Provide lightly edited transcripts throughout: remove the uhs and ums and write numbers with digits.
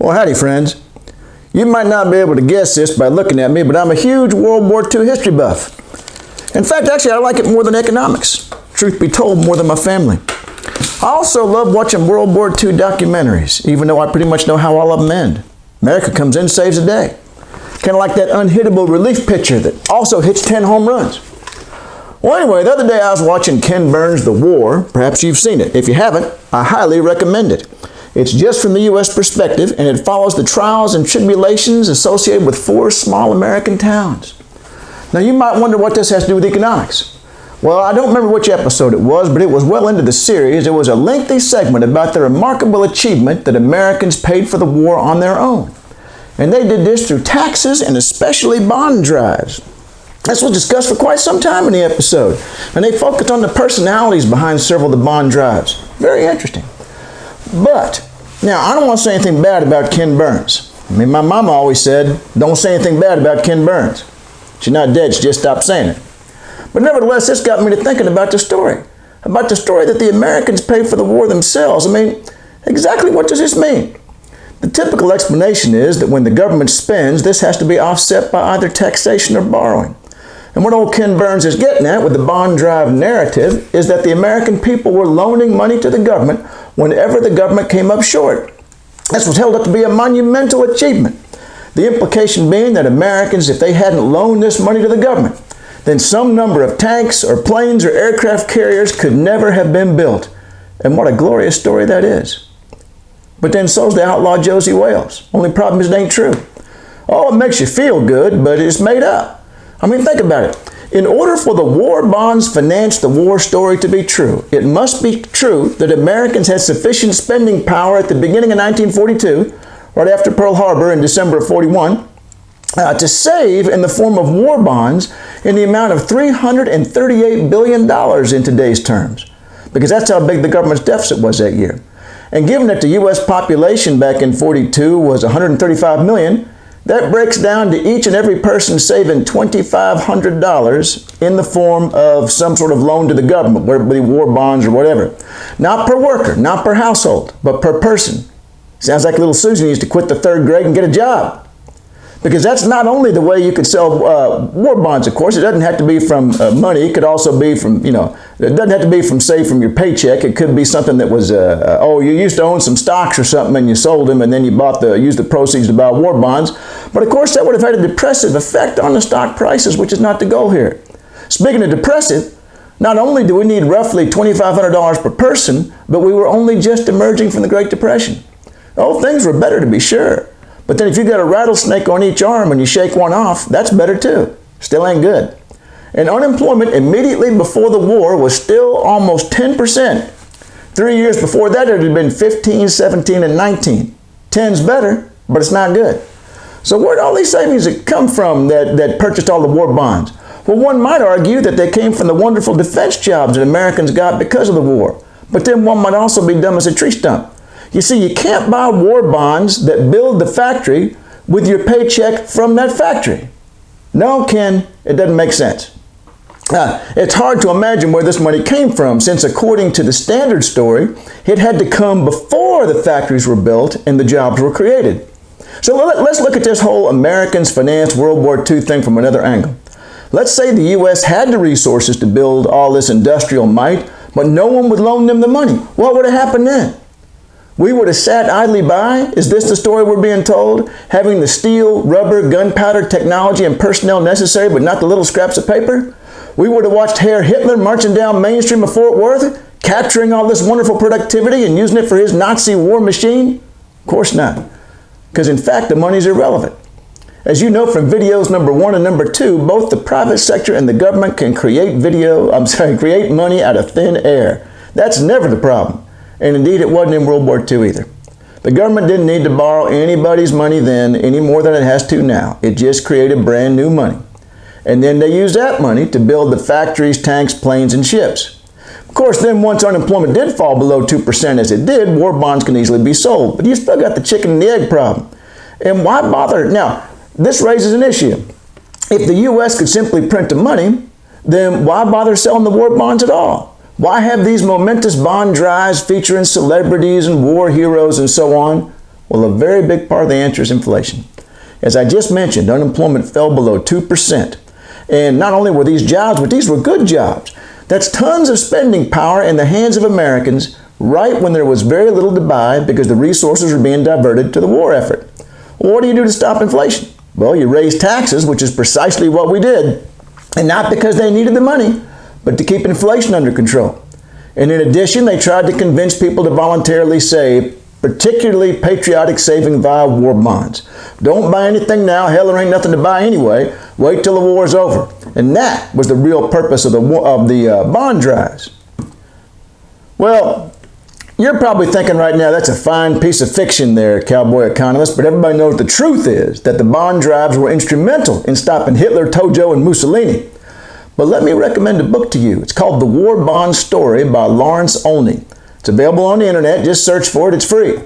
Well, howdy, friends. You might not be able to guess this by looking at me, but I'm a huge World War II history buff. In fact, actually, I like it more than economics. Truth be told, more than my family. I also love watching World War II documentaries, even though I pretty much know how all of them end. America comes in, saves the day. Kind of like that unhittable relief pitcher that also hits 10 home runs. Well, anyway, the other day I was watching Ken Burns' The War. Perhaps you've seen it. If you haven't, I highly recommend it. It's just from the U.S. perspective, and it follows the trials and tribulations associated with 4 small American towns. Now, you might wonder what this has to do with economics. Well, I don't remember which episode it was, but it was well into the series. It was a lengthy segment about the remarkable achievement that Americans paid for the war on their own. And they did this through taxes and especially bond drives. This was discussed for quite some time in the episode, and they focused on the personalities behind several of the bond drives. Very interesting. But, now, I don't want to say anything bad about Ken Burns. I mean, my mama always said, don't say anything bad about Ken Burns. She's not dead, she just stopped saying it. But nevertheless, this got me to thinking about the story that the Americans paid for the war themselves. I mean, exactly what does this mean? The typical explanation is that when the government spends, this has to be offset by either taxation or borrowing. And what old Ken Burns is getting at with the bond drive narrative is that the American people were loaning money to the government whenever the government came up short. This was held up to be a monumental achievement. The implication being that Americans, if they hadn't loaned this money to the government, then some number of tanks or planes or aircraft carriers could never have been built. And what a glorious story that is. But then so's the outlaw Josie Wales. Only problem is it ain't true. Oh, it makes you feel good, but it's made up. I mean, think about it. In order for the war bonds finance the war story to be true, it must be true that Americans had sufficient spending power at the beginning of 1942, right after Pearl Harbor in December of 41, to save in the form of war bonds in the amount of $338 billion in today's terms, because that's how big the government's deficit was that year. And given that the U.S. population back in 42 was 135 million, that breaks down to each and every person saving $2,500 in the form of some sort of loan to the government, whether it be war bonds or whatever. Not per worker, not per household, but per person. Sounds like little Susie needs to quit the 3rd grade and get a job. Because that's not only the way you could sell war bonds, of course. It doesn't have to be from money. It could also be from, it doesn't have to be from, say, from your paycheck. It could be something that was, you used to own some stocks or something and you sold them and then you used the proceeds to buy war bonds. But of course, that would have had a depressive effect on the stock prices, which is not the goal here. Speaking of depressive, not only do we need roughly $2,500 per person, but we were only just emerging from the Great Depression. Oh, things were better to be sure. But then if you got a rattlesnake on each arm and you shake one off, that's better too. Still ain't good. And unemployment immediately before the war was still almost 10%. 3 years before that, it had been 15, 17, and 19. 10's better, but it's not good. So where'd all these savings come from that purchased all the war bonds? Well, one might argue that they came from the wonderful defense jobs that Americans got because of the war. But then one might also be dumb as a tree stump. You see, you can't buy war bonds that build the factory with your paycheck from that factory. No, Ken, it doesn't make sense. It's hard to imagine where this money came from, since according to the Standard story, it had to come before the factories were built and the jobs were created. So let's look at this whole Americans finance World War II thing from another angle. Let's say the U.S. had the resources to build all this industrial might, but no one would loan them the money. What would have happened then? We would have sat idly by? Is this the story we're being told? Having the steel, rubber, gunpowder technology and personnel necessary, but not the little scraps of paper? We would have watched Herr Hitler marching down Main Street of Fort Worth, capturing all this wonderful productivity and using it for his Nazi war machine? Of course not. Because in fact, the money's irrelevant. As you know from videos number 1 and number 2, both the private sector and the government can create money out of thin air. That's never the problem. And indeed, it wasn't in World War II either. The government didn't need to borrow anybody's money then any more than it has to now. It just created brand new money. And then they used that money to build the factories, tanks, planes, and ships. Of course, then once unemployment did fall below 2% as it did, war bonds can easily be sold. But you still got the chicken and the egg problem. And why bother? Now, this raises an issue. If the U.S. could simply print the money, then why bother selling the war bonds at all? Why have these momentous bond drives featuring celebrities and war heroes and so on? Well, a very big part of the answer is inflation. As I just mentioned, unemployment fell below 2%. And not only were these jobs, but these were good jobs. That's tons of spending power in the hands of Americans right when there was very little to buy because the resources were being diverted to the war effort. Well, what do you do to stop inflation? Well, you raise taxes, which is precisely what we did. And not because they needed the money, but to keep inflation under control. And in addition, they tried to convince people to voluntarily save, particularly patriotic saving via war bonds. Don't buy anything now. Hell, there ain't nothing to buy anyway. Wait till the war's over. And that was the real purpose of the bond drives. Well, you're probably thinking right now, that's a fine piece of fiction there, cowboy economist, but everybody knows the truth is that the bond drives were instrumental in stopping Hitler, Tojo, and Mussolini. But let me recommend a book to you. It's called The War Bond Story by Lawrence Olney. It's available on the internet. Just search for it. It's free.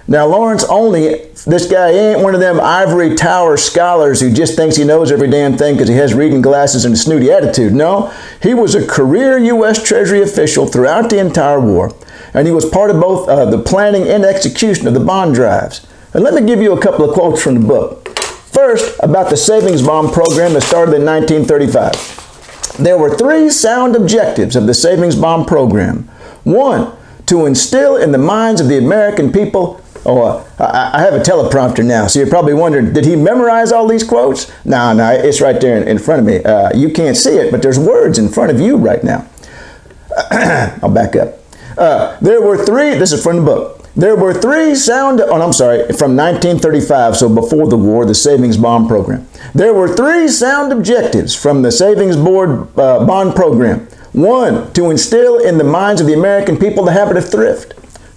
Now, Lawrence Olney, this guy ain't one of them ivory tower scholars who just thinks he knows every damn thing because he has reading glasses and a snooty attitude. No, he was a career U.S. Treasury official throughout the entire war, and he was part of both the planning and execution of the bond drives. And let me give you a couple of quotes from the book. First, about the savings bond program that started in 1935. There were three sound objectives of the savings bond program. One, to instill in the minds of the American people. I have a teleprompter now, so you're probably wondering, did he memorize all these quotes? No, it's right there in front of me. You can't see it, but there's words in front of you right now. I'll back up. There were three, this is from the book. There were three from 1935, so before the war, the savings bond program. There were three sound objectives from the savings bond program. One, to instill in the minds of the American people the habit of thrift.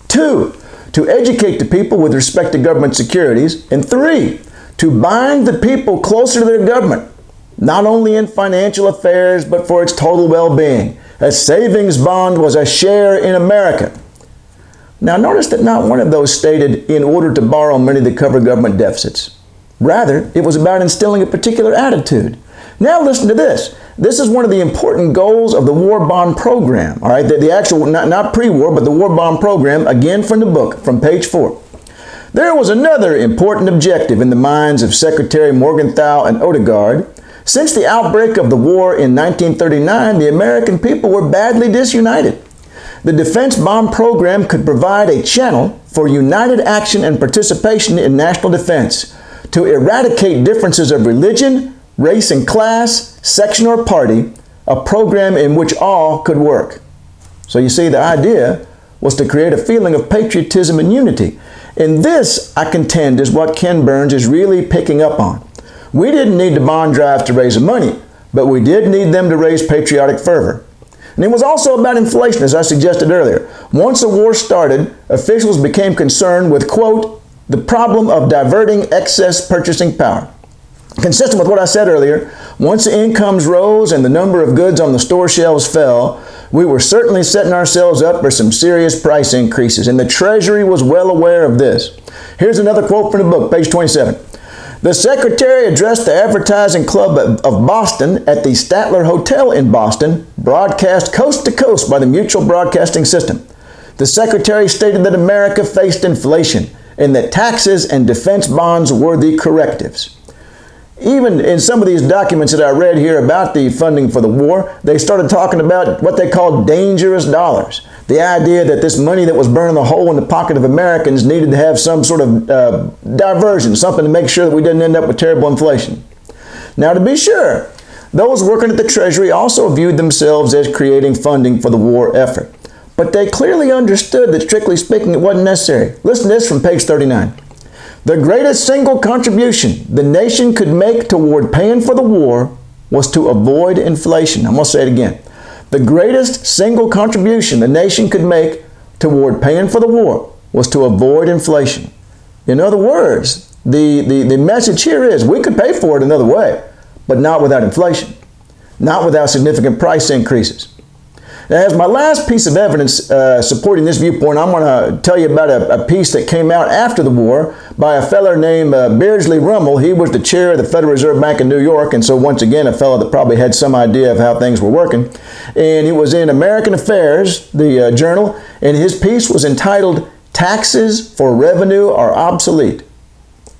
Two, to educate the people with respect to government securities. And three, to bind the people closer to their government, not only in financial affairs, but for its total well-being. A savings bond was a share in America. Now notice that not one of those stated in order to borrow money to cover government deficits. Rather, it was about instilling a particular attitude. Now listen to this. This is one of the important goals of the war bond program. All right, the actual, not pre-war, but the war bond program, again from the book, from page 4. There was another important objective in the minds of Secretary Morgenthau and Odegaard. Since the outbreak of the war in 1939, the American people were badly disunited. The defense bond program could provide a channel for united action and participation in national defense to eradicate differences of religion, race and class, section or party, a program in which all could work. So you see, the idea was to create a feeling of patriotism and unity. And this, I contend, is what Ken Burns is really picking up on. We didn't need the bond drive to raise the money, but we did need them to raise patriotic fervor. And it was also about inflation, as I suggested earlier. Once the war started, officials became concerned with, quote, the problem of diverting excess purchasing power. Consistent with what I said earlier, once the incomes rose and the number of goods on the store shelves fell, we were certainly setting ourselves up for some serious price increases, and the Treasury was well aware of this. Here's another quote from the book, page 27. The Secretary addressed the Advertising Club of Boston at the Statler Hotel in Boston, broadcast coast to coast by the Mutual Broadcasting System. The Secretary stated that America faced inflation and that taxes and defense bonds were the correctives. Even in some of these documents that I read here about the funding for the war, they started talking about what they called dangerous dollars. The idea that this money that was burning a hole in the pocket of Americans needed to have some sort of diversion, something to make sure that we didn't end up with terrible inflation. Now, to be sure, those working at the Treasury also viewed themselves as creating funding for the war effort. But they clearly understood that, strictly speaking, it wasn't necessary. Listen to this from page 39. The greatest single contribution the nation could make toward paying for the war was to avoid inflation. I'm going to say it again. The greatest single contribution the nation could make toward paying for the war was to avoid inflation. In other words, the message here is we could pay for it another way, but not without inflation, not without significant price increases. Now, as my last piece of evidence supporting this viewpoint, I'm going to tell you about a piece that came out after the war by a fellow named Beardsley Ruml. He was the chair of the Federal Reserve Bank in New York, and so once again, a fellow that probably had some idea of how things were working. And it was in American Affairs, the journal, and his piece was entitled taxes for revenue are obsolete.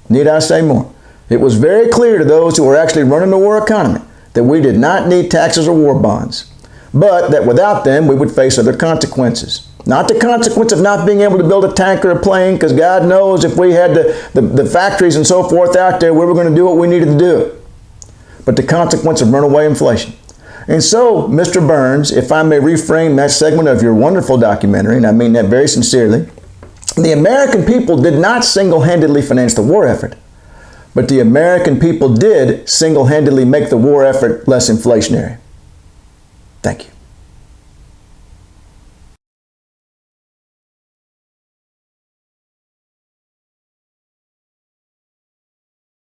Need I say more? It was very clear to those who were actually running the war economy that we did not need taxes or war bonds, but that without them we would face other consequences. Not the consequence of not being able to build a tank or a plane, because God knows if we had the factories and so forth out there, we were going to do what we needed to do. But the consequence of runaway inflation. And so, Mr. Burns, if I may reframe that segment of your wonderful documentary, and I mean that very sincerely, the American people did not single-handedly finance the war effort, but the American people did single-handedly make the war effort less inflationary. Thank you.